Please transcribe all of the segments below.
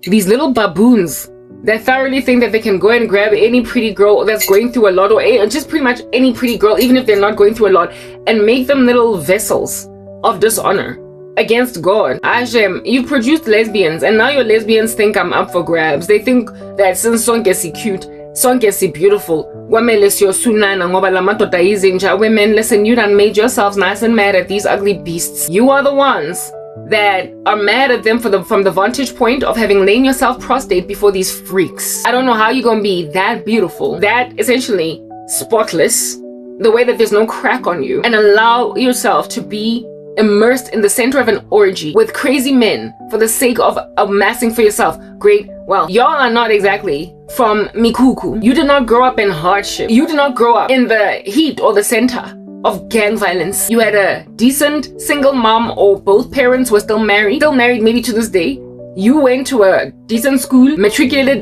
These little baboons that thoroughly think that they can go and grab any pretty girl that's going through a lot, or just pretty much any pretty girl, even if they're not going through a lot, and make them little vessels of dishonor against God. Ajem, you've produced lesbians, and now your lesbians think I'm up for grabs. They think that since sonke si cute, sonke si beautiful, women, listen, you done made yourselves nice and mad at these ugly beasts. You are the ones that are mad at them from the vantage point of having lain yourself prostrate before these freaks. I don't know how you're gonna be that beautiful, that essentially spotless, the way that there's no crack on you, and allow yourself to be immersed in the center of an orgy with crazy men for the sake of amassing for yourself great wealth. Y'all are not exactly from Mikuku. You did not grow up in hardship. You did not grow up in the heat or the center of gang violence. You had a decent single mom, or both parents were still married maybe to this day. You went to a decent school, matriculated,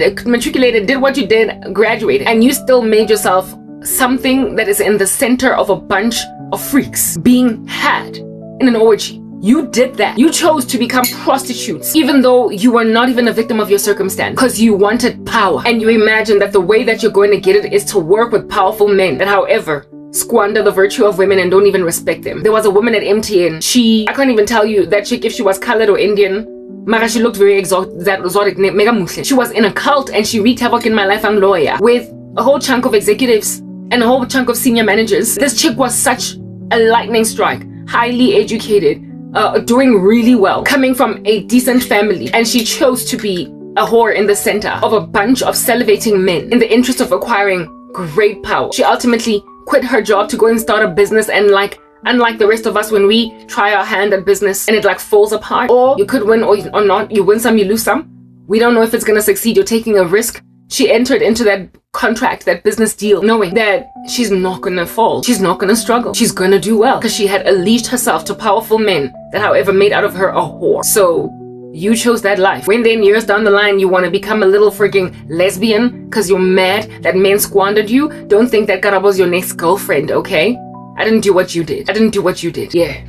did what you did, graduated, and you still made yourself something that is in the center of a bunch of freaks being had in an orgy. You did that. You chose to become prostitutes, even though you were not even a victim of your circumstance, because you wanted power. And you imagined that the way that you're going to get it is to work with powerful men that, however, squander the virtue of women and don't even respect them. There was a woman at MTN. I can't even tell you that chick if she was colored or Indian. Mara, she looked very exotic, mega muslim. She was in a cult and she wreaked havoc in my life. I'm lawyer with a whole chunk of executives and a whole chunk of senior managers. This chick was such a lightning strike, highly educated, doing really well, coming from a decent family, and she chose to be a whore in the center of a bunch of salivating men in the interest of acquiring great power. She ultimately quit her job to go and start a business, and unlike the rest of us, when we try our hand at business and it falls apart, or you could win or not, you win some, you lose some. We don't know if it's gonna succeed. You're taking a risk. She entered into that contract, that business deal, knowing that she's not gonna fall, she's not gonna struggle, she's gonna do well, because she had unleashed herself to powerful men that, however, made out of her a whore. So you chose that life. When then years down the line you want to become a little freaking lesbian because you're mad that men squandered you, don't think that Karabo's your next girlfriend, okay? I didn't do what you did. Yeah.